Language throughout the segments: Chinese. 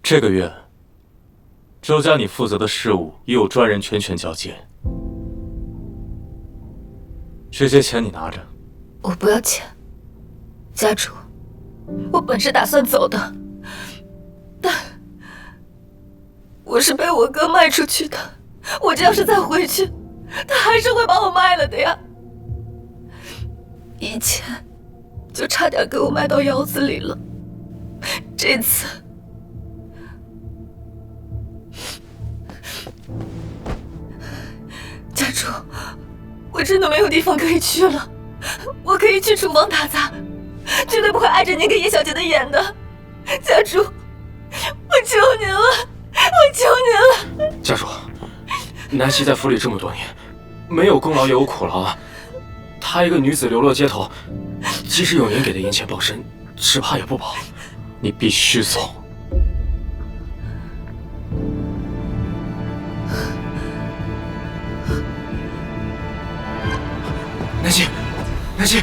这个月，周家你负责的事务已有专人全权交接。这些钱你拿着。我不要钱，家主，我本是打算走的，但我是被我哥卖出去的。我这要是再回去，他还是会把我卖了的呀。以前就差点给我卖到窑子里了，这次家主，我真的没有地方可以去了。我可以去厨房打杂，绝对不会碍着您跟叶小姐的眼的。家主，我求您了，我求您了。家主，南希在府里这么多年，没有功劳也有苦劳啊。她一个女子流落街头，即使有您给的银钱傍身，只怕也不保。你必须走。南希，南希，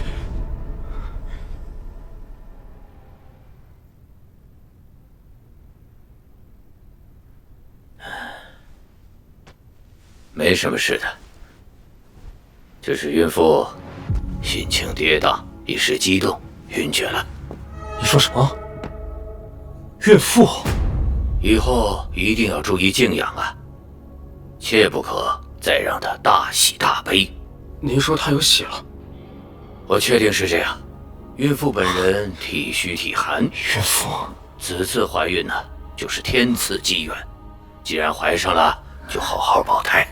没什么事的，只是孕妇心情跌宕，一时激动晕厥了。你说什么？孕妇？以后一定要注意静养啊，切不可再让她大喜大悲。您说她有喜了？我确定是这样。孕妇本人体虚体寒，孕妇此次怀孕呢，就是天赐机缘。既然怀上了，就好好保胎。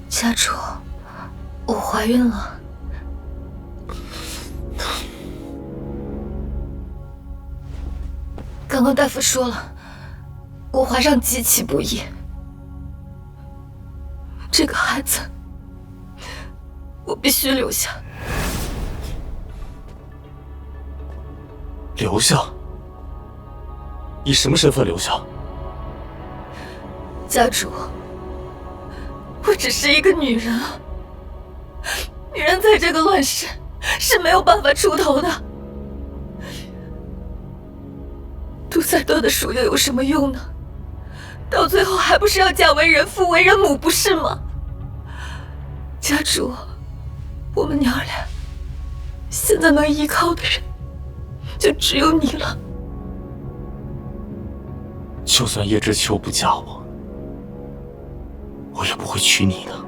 家主，我怀孕了。刚刚大夫说了，我怀上极其不易。这个孩子，我必须留下。留下？以什么身份留下？家主，我只是一个女人啊，女人在这个乱世是没有办法出头的。读再多的书又有什么用呢？到最后还不是要嫁为人妇、为人母，不是吗？家主，我们娘俩现在能依靠的人就只有你了。就算叶知秋不嫁我，我也不会娶你的。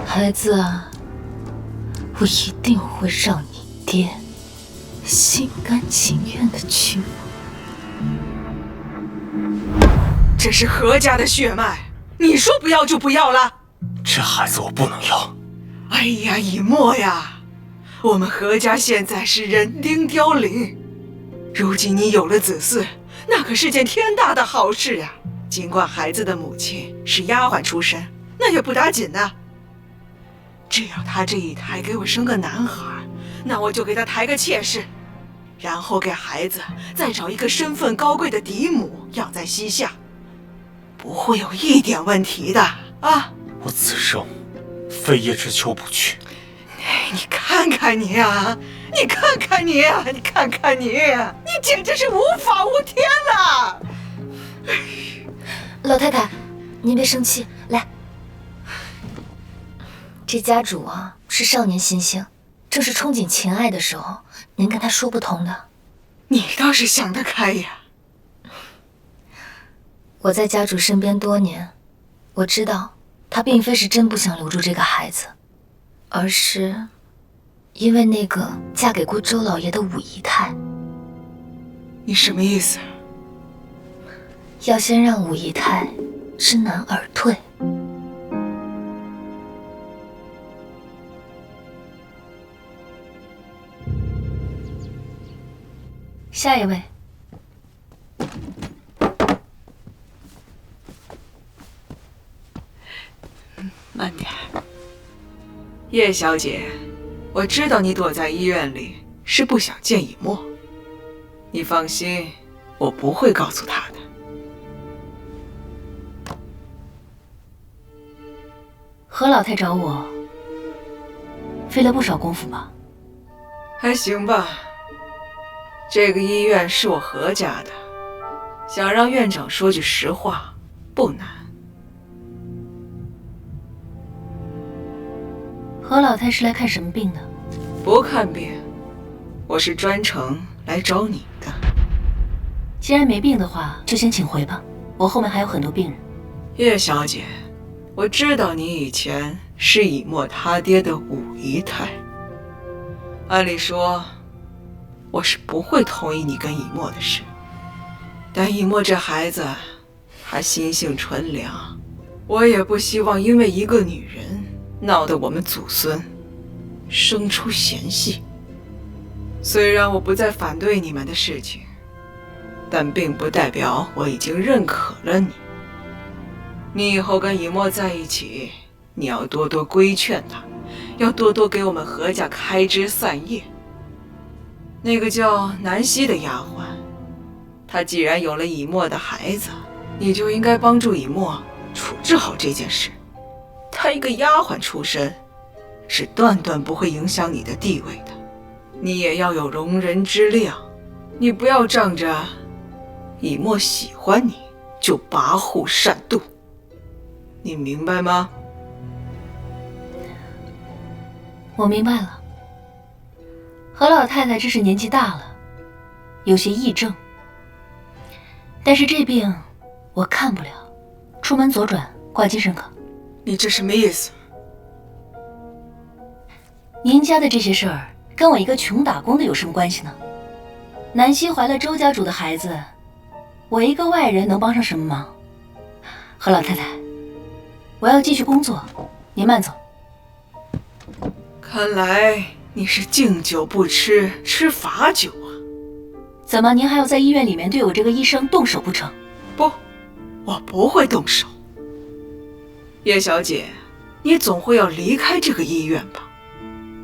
孩子啊，我一定会让你爹心甘情愿的娶我。这是何家的血脉，你说不要就不要了？这孩子我不能要。哎呀，以沫呀，我们何家现在是人丁凋零，如今你有了子嗣，那可是件天大的好事啊！尽管孩子的母亲是丫鬟出身，那也不打紧呐。只要他这一胎给我生个男孩，那我就给他抬个妾室，然后给孩子再找一个身份高贵的嫡母养在膝下，不会有一点问题的啊！我此生非叶知秋不娶。你看看你啊，你看看你啊，你看看你，你简直是无法无天了！老太太，您别生气，来。这家主啊，是少年心性，正是憧憬情爱的时候，您跟他说不通的。你倒是想得开呀！我在家主身边多年，我知道他并非是真不想留住这个孩子，而是因为那个嫁给过周老爷的武姨太。你什么意思？要先让武姨太知难而退。下一位。慢点。叶小姐，我知道你躲在医院里是不想见以沫，你放心，我不会告诉他的。何老太找我，费了不少功夫吧？还行吧。这个医院是我何家的，想让院长说句实话不难。何老太是来看什么病的？不看病，我是专程来找你的。既然没病的话，就先请回吧，我后面还有很多病人。叶小姐，我知道你以前是以沫他爹的五姨太，按理说我是不会同意你跟以沫的事，但以沫这孩子还心性纯良，我也不希望因为一个女人闹得我们祖孙生出嫌隙。虽然我不再反对你们的事情，但并不代表我已经认可了你。你以后跟以沫在一起，你要多多规劝他，要多多给我们何家开枝散叶。那个叫南希的丫鬟，她既然有了以沫的孩子，你就应该帮助以沫处置好这件事。她一个丫鬟出身，是断断不会影响你的地位的。你也要有容人之量，你不要仗着以沫喜欢你就跋扈擅妒，你明白吗？我明白了。何老太太这是年纪大了，有些癔症，但是这病我看不了，出门左转挂精神科。你这什么意思？您家的这些事儿跟我一个穷打工的有什么关系呢？南希怀了周家主的孩子，我一个外人能帮上什么忙？何老太太，我要继续工作，您慢走。看来你是敬酒不吃，吃罚酒啊！怎么，您还要在医院里面对我这个医生动手不成？不，我不会动手。叶小姐，你总会要离开这个医院吧？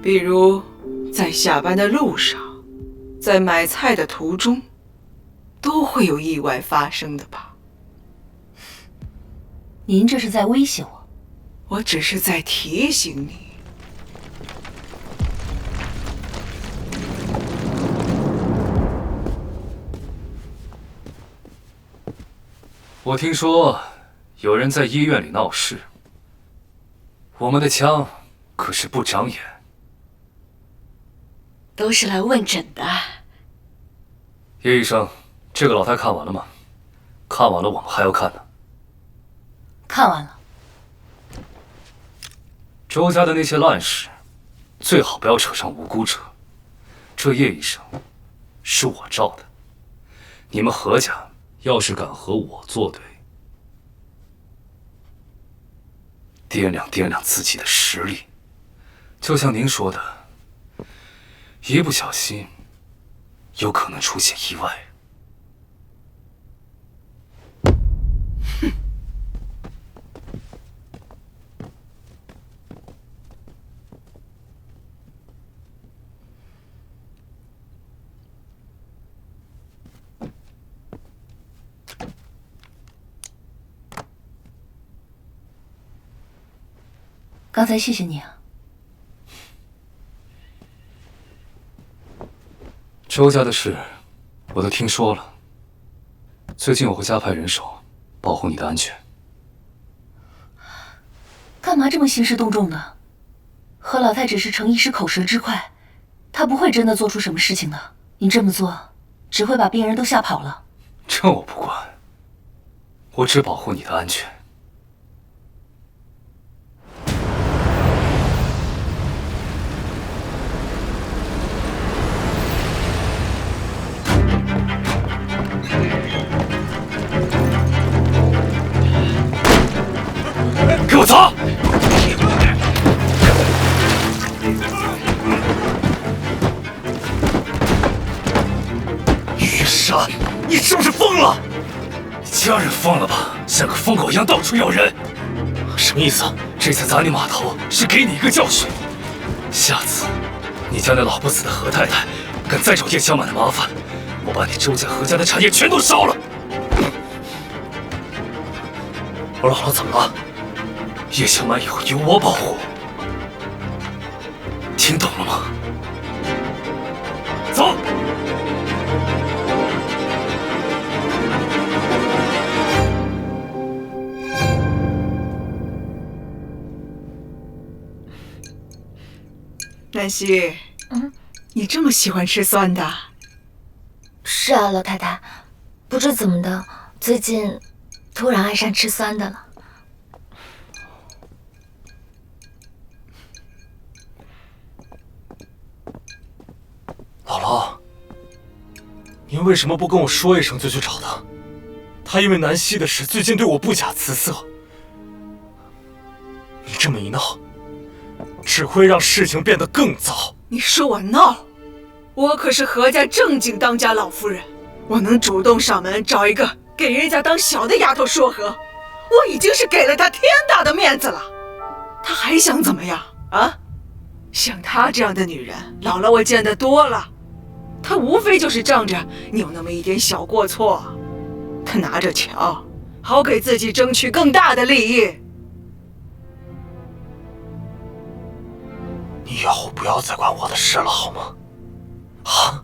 比如在下班的路上，在买菜的途中，都会有意外发生的吧？您这是在威胁我？我只是在提醒你。我听说有人在医院里闹事，我们的枪可是不长眼。都是来问诊的。叶医生，这个老太看完了吗？看完了，我们还要看呢。看完了。周家的那些烂事，最好不要扯上无辜者。这叶医生是我罩的，你们何家要是敢和我作对，掂量掂量自己的实力。就像您说的，一不小心有可能出现意外。刚才谢谢你啊。周家的事我都听说了，最近我会加派人手保护你的安全。干嘛这么兴师动众的？何老太只是逞一时口舌之快，她不会真的做出什么事情的。你这么做，只会把病人都吓跑了。这我不管，我只保护你的安全。给我走！玉山，你是不是疯了？家人疯了吧？像个疯狗一样到处咬人。什么意思？这次砸你码头是给你一个教训，下次你家那老不死的何太太敢再找叶小满的麻烦，我把你周家何家的产业全都烧了。我姥姥怎么了？叶小满以后由我保护，听懂了吗？走。南希，你这么喜欢吃酸的？是啊，老太太，不知怎么的，最近突然爱上吃酸的了。姥姥，您为什么不跟我说一声就去找他？他因为南希的事，最近对我不假辞色。你这么一闹，只会让事情变得更糟。你说我闹？我可是何家正经当家老夫人，我能主动上门找一个给人家当小的丫头说和，我已经是给了她天大的面子了。她还想怎么样啊？像她这样的女人，姥姥我见得多了。她无非就是仗着你有那么一点小过错，她拿着瞧，好给自己争取更大的利益。你以后不要再管我的事了，好吗？啊！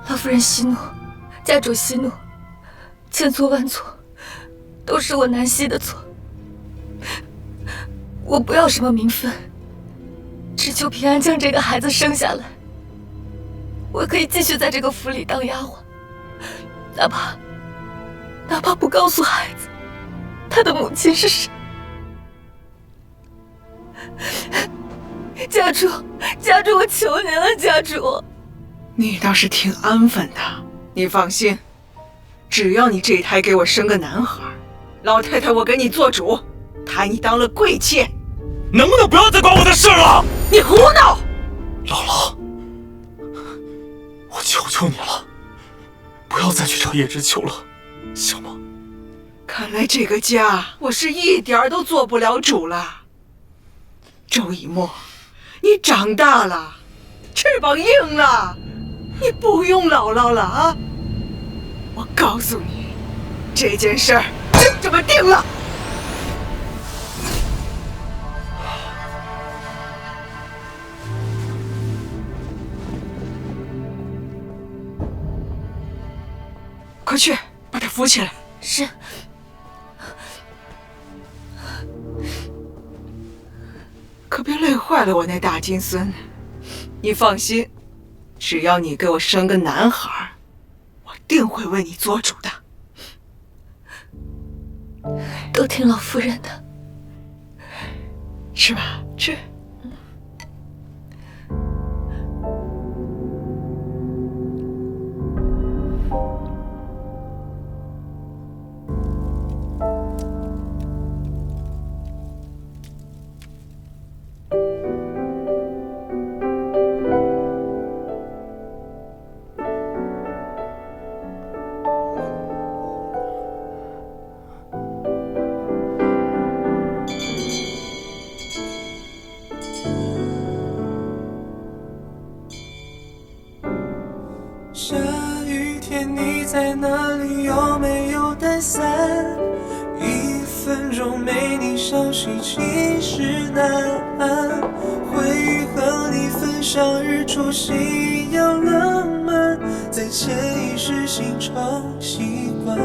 老夫人息怒，家主息怒，千错万错，都是我南希的错。我不要什么名分，只求平安将这个孩子生下来。我可以继续在这个府里当丫鬟，哪怕不告诉孩子他的母亲是谁。家主，我求您了，家主。你倒是挺安分的，你放心，只要你这胎给我生个男孩，老太太我给你做主，抬你当了贵妾。能不能不要再管我的事了？你胡闹！姥姥，我求求你了，不要再去找叶知秋了，行吗？看来这个家我是一点儿都做不了主了。周以沫，你长大了，翅膀硬了，你不用姥姥了啊！我告诉你，这件事儿就这么定了。快去把他扶起来。是。可别累坏了我那大金孙。你放心，只要你给我生个男孩，我定会为你做主的。都听老夫人的。吃吧，吃。下雨天你在哪里？有没有带伞？1分钟没你消息其实难安。回忆和你分享日出夕阳浪漫，在潜意识形成习惯。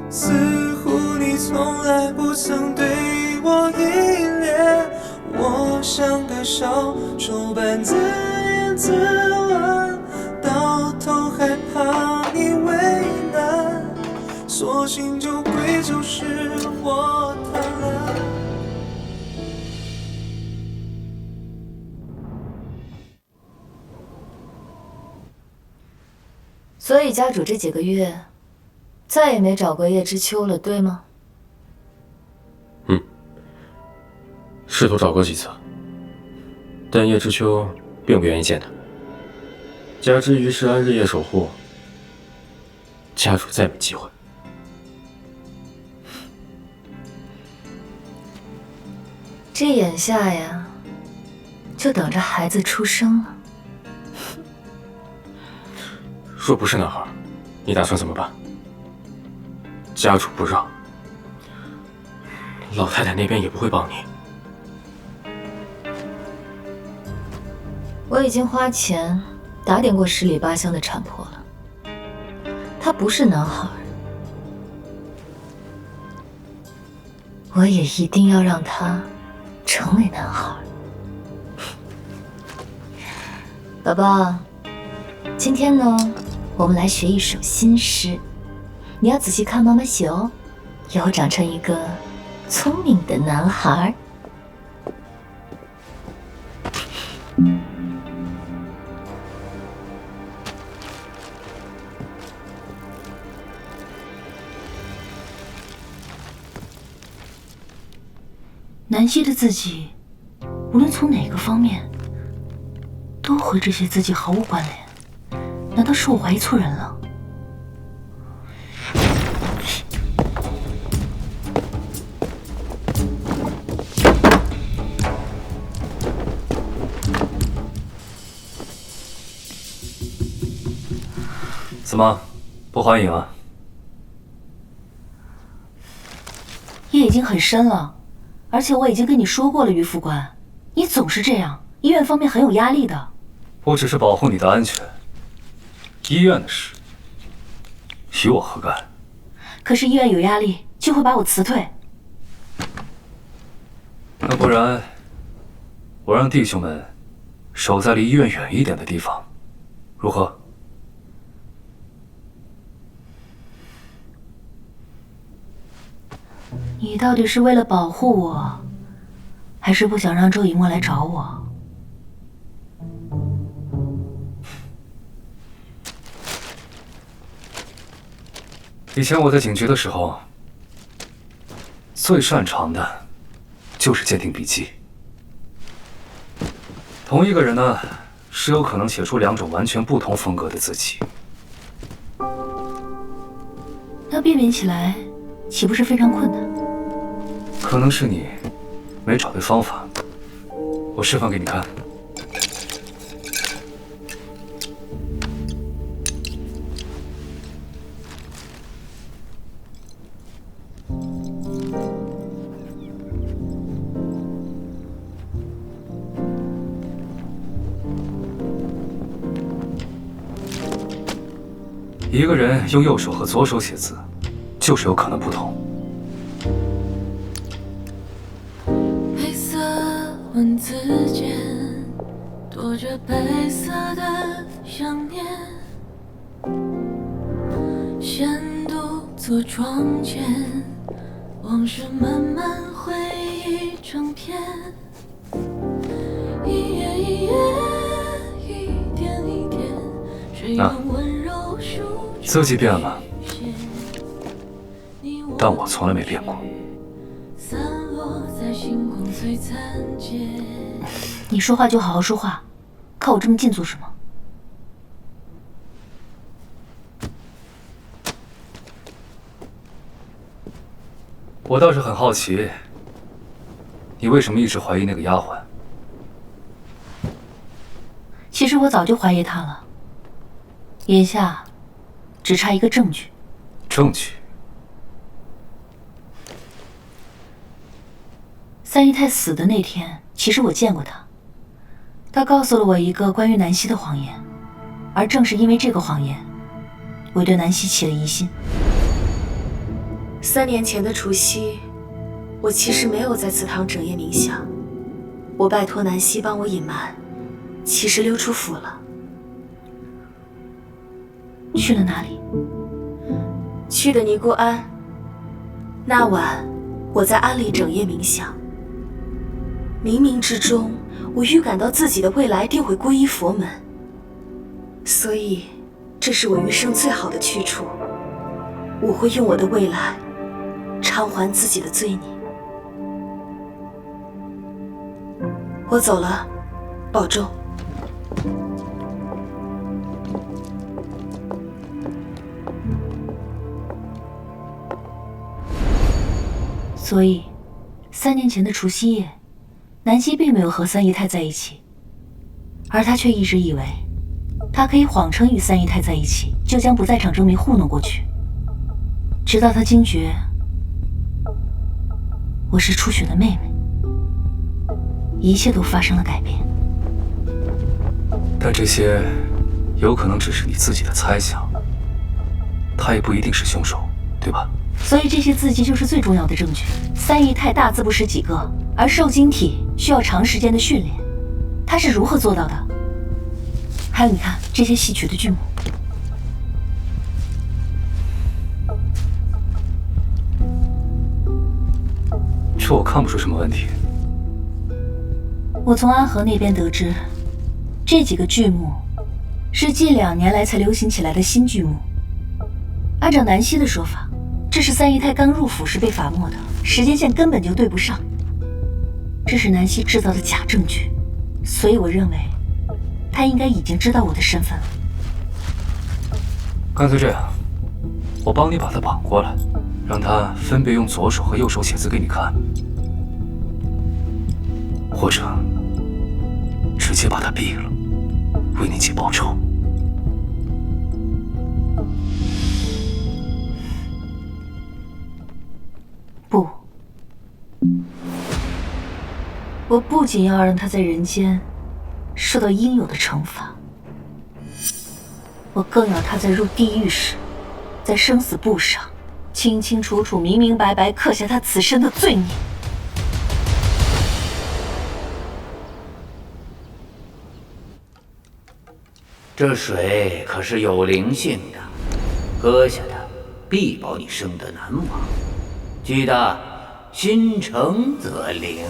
似乎你从来不曾对我依恋，我像个小丑般自言自问，到头还怕你为难，索性就归咎是我贪婪。所以家主这几个月再也没找过叶知秋了，对吗？试图找过几次，但叶知秋并不愿意见他。加之于世安日夜守护，家主再没机会。这眼下呀，就等着孩子出生了。若不是男孩，你打算怎么办？家主不让，老太太那边也不会帮你。我已经花钱打点过十里八乡的产婆了，他不是男孩，我也一定要让他成为男孩。宝宝，今天呢，我们来学一首新诗，你要仔细看妈妈写哦，以后长成一个聪明的男孩。南希的自己，无论从哪个方面，都和这些自己毫无关联。难道是我怀疑错人了？怎么，不欢迎啊？夜已经很深了。而且我已经跟你说过了，于副官，你总是这样，医院方面很有压力的。我只是保护你的安全，医院的事与我何干？可是医院有压力，就会把我辞退。那不然，我让弟兄们守在离医院远一点的地方，如何？你到底是为了保护我，还是不想让周以沫来找我？以前我在警局的时候，最擅长的就是鉴定笔记。同一个人呢，是有可能写出2种完全不同风格的自己。那辨别起来，岂不是非常困难？可能是你没找对方法，我示范给你看。一个人用右手和左手写字，就是有可能不同。黑色文字间躲着白色的想念，闲独坐窗前，往事慢慢回忆成篇，一页一页，一点一点，谁用温柔书字迹变了，但我从来没变过。你说话就好好说话，靠我这么近做什么？我倒是很好奇，你为什么一直怀疑那个丫鬟？其实我早就怀疑她了，眼下只差一个证据。证据？三姨太死的那天，其实我见过她。她告诉了我一个关于南希的谎言，而正是因为这个谎言，我对南希起了疑心。3年前的除夕，我其实没有在祠堂整夜冥想，我拜托南希帮我隐瞒，其实溜出府了。去了哪里？去的尼姑庵。那晚，我在庵里整夜冥想，冥冥之中，我预感到自己的未来定会皈依佛门，所以，这是我余生最好的去处。我会用我的未来偿还自己的罪孽。我走了，保重。所以，3年前的除夕夜，南希并没有和三姨太在一起，而她却一直以为，她可以谎称与三姨太在一起，就将不在场证明糊弄过去。直到她惊觉，我是初雪的妹妹，一切都发生了改变。但这些有可能只是你自己的猜想，他也不一定是凶手，对吧？所以这些字迹就是最重要的证据。三姨太大字不识几个，而受精体需要长时间的训练，她是如何做到的？还有你看这些戏曲的剧目，这我看不出什么问题。我从安和那边得知，这几个剧目是近2年来才流行起来的新剧目。按照南希的说法，这是三姨太刚入府时被罚没的，时间线根本就对不上。这是南希制造的假证据，所以我认为他应该已经知道我的身份了。干脆这样，我帮你把他绑过来，让他分别用左手和右手写字给你看，或者直接把他毙了，为你姐报仇。不，我不仅要让他在人间受到应有的惩罚，我更要他在入地狱时，在生死簿上清清楚楚、明明白白刻下他此生的罪孽。这水可是有灵性的，喝下它必保你生得难忘。记得心诚则灵。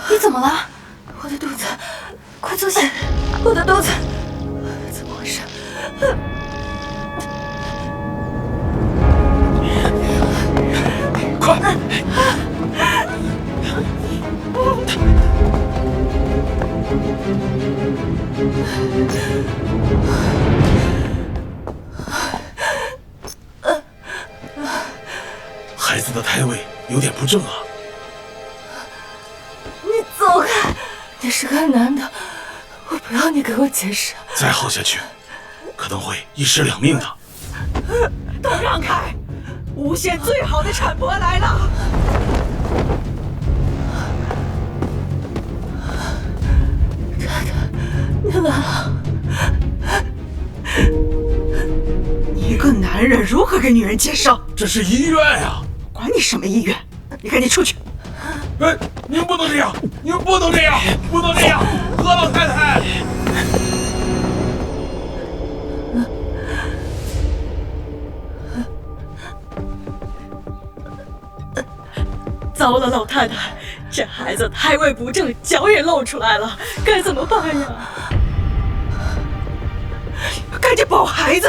你怎么了？我的肚子，快坐下！我的肚子，怎么回事？快！孩子的胎位有点不正啊！你走开！你是个男的，我不要你给我解释。再耗下去，可能会一尸两命的。都让开！诬陷最好的产婆来了！你来了！你一个男人如何给女人接生？这是医院呀！管你什么医院，你赶紧出去！哎，您不能这样，您不能这样，不能这样，何老太太！糟了，老太太，这孩子胎位不正，脚也露出来了，该怎么办呀？赶紧保孩子！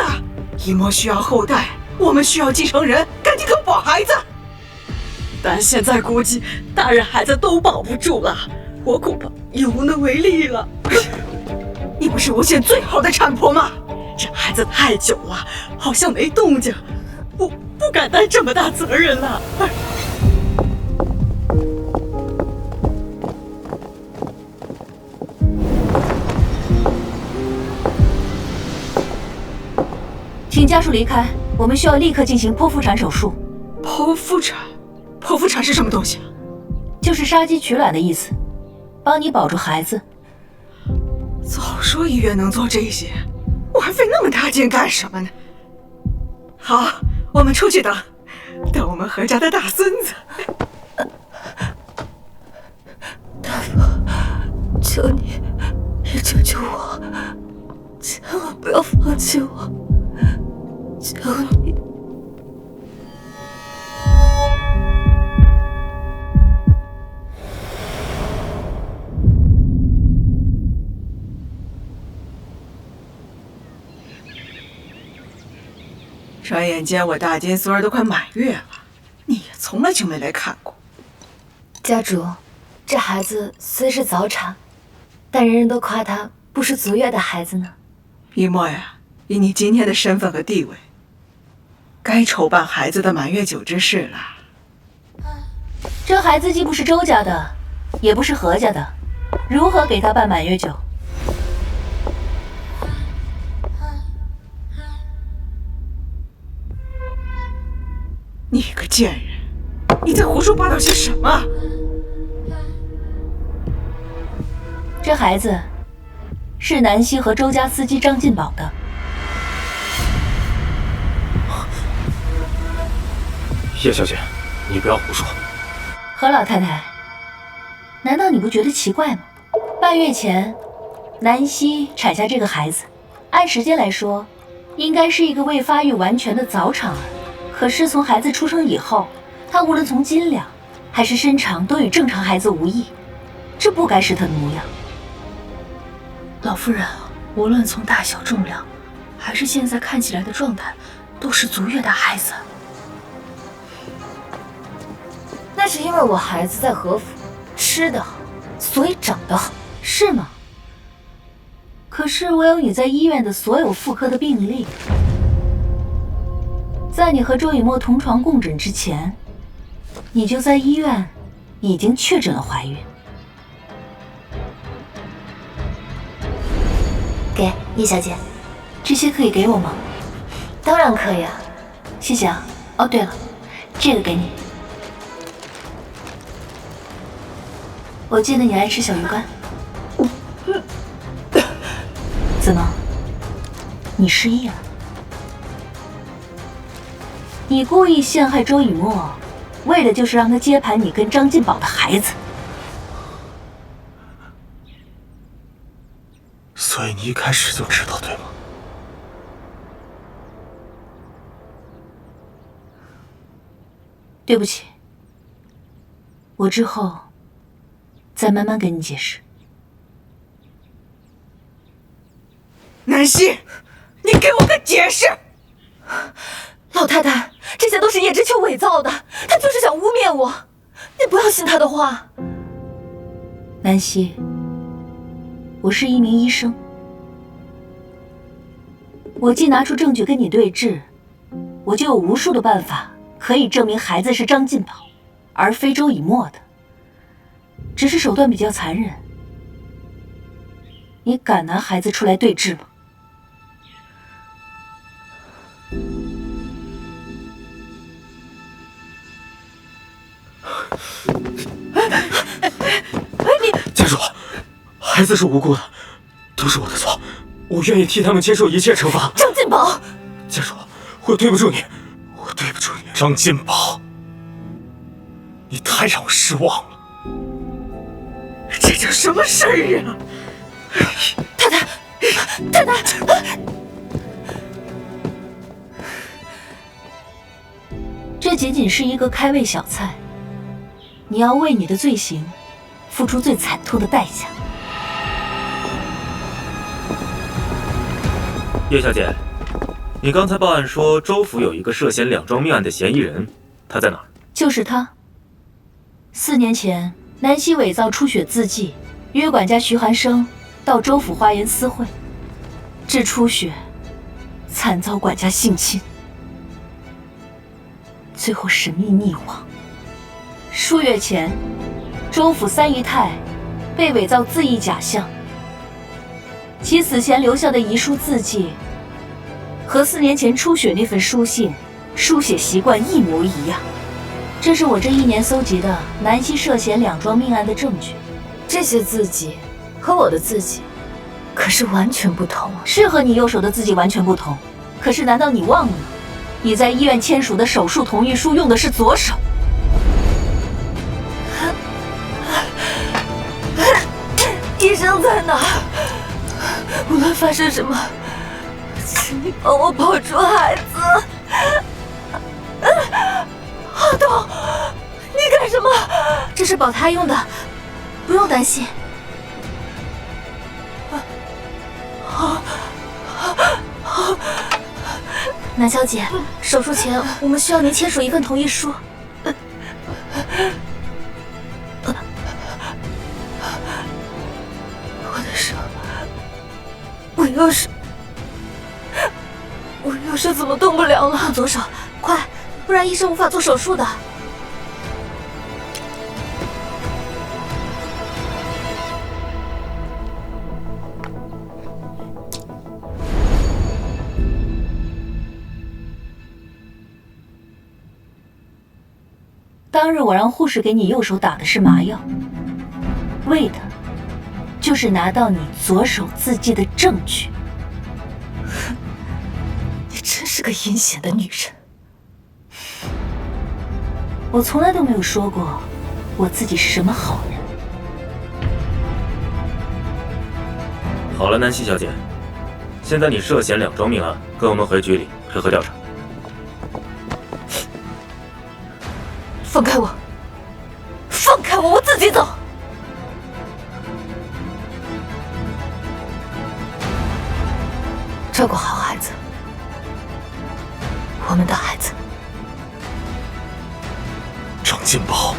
姨嬷需要后代，我们需要继承人，赶紧给我保孩子！但现在估计大人孩子都保不住了，我恐怕也无能为力了。你不是诬陷最好的产婆吗？这孩子太久了，好像没动静，不敢担这么大责任了。请家属离开，我们需要立刻进行剖腹产手术。剖腹产？剖腹产是什么东西啊？就是杀鸡取卵的意思，帮你保住孩子。早说医院能做这些，我还费那么大劲干什么呢？好，我们出去等我们何家的大孙子。大夫，求你，也救救我，千万不要放弃我，求你。转眼间我大金孙儿都快满月了，你也从来就没来看过。家主，这孩子虽是早产，但人人都夸他不是足月的孩子呢？一墨呀，以你今天的身份和地位，该筹办孩子的满月酒之事了。这孩子既不是周家的，也不是何家的，如何给他办满月酒？你个贱人，你在胡说八道些什么？这孩子是南希和周家司机张进宝的。叶小姐，你不要胡说。何老太太，难道你不觉得奇怪吗？半月前，南希产下这个孩子，按时间来说，应该是一个未发育完全的早产儿。可是从孩子出生以后，她无论从斤两还是身长，都与正常孩子无异，这不该是她的模样。老夫人，无论从大小重量，还是现在看起来的状态，都是足月的孩子。那是因为我孩子在和府吃得好，所以长得好，是吗？可是我有你在医院的所有妇科的病历，在你和周雨墨同床共枕之前，你就在医院已经确诊了怀孕。给叶小姐，这些可以给我吗？当然可以啊，谢谢啊。哦，对了，这个给你。我记得你爱吃小鱼干。怎么？你失忆了？你故意陷害周以沫，为的就是让他接盘你跟张进宝的孩子。所以你一开始就知道，对吗？对不起，我之后再慢慢跟你解释。南希，你给我个解释！老太太，这些都是叶知秋伪造的，他就是想污蔑我，你不要信他的话。南希，我是一名医生，我既拿出证据跟你对质，我就有无数的办法可以证明孩子是张进宝，而非周以沫的，只是手段比较残忍。你敢拿孩子出来对质吗？家主，孩子是无辜的，都是我的错，我愿意替他们接受一切惩罚。张进宝，家主，我对不住你，我对不住你。张进宝，你太让我失望了。这叫什么事儿啊？太太，太太，这仅仅是一个开胃小菜，你要为你的罪行付出最惨痛的代价。叶小姐，你刚才报案说周府有一个涉嫌两桩命案的嫌疑人，他在哪儿？就是他。4年前，南希伪造出血字迹，约管家徐寒生到周府花园私会，致出血，惨遭管家性侵，最后神秘溺亡。数月前，周府3姨太被伪造字义假象，其死前留下的遗书字迹和4年前出血那份书信书写习惯一模一样。这是我这1年搜集的南希涉嫌2桩命案的证据。这些字迹和我的字迹可是完全不同啊！是和你右手的字迹完全不同，可是难道你忘了，你在医院签署的手术同意书用的是左手？医生在哪？无论发生什么，请你帮我保住孩子。好痛！你干什么？这是保胎用的，不用担心。南小姐，手术前我们需要您签署一份同意书。我的手我要是怎么动不了了？用左手，快，不然医生无法做手术的。当日我让护士给你右手打的是麻药，为的就是拿到你左手字迹的证据。你真是个阴险的女人。我从来都没有说过我自己是什么好人。好了，南希小姐，现在你涉嫌2桩命案，跟我们回局里配合调查。放开我！放开我！我自己走。照顾好孩子，我们的孩子。张金宝。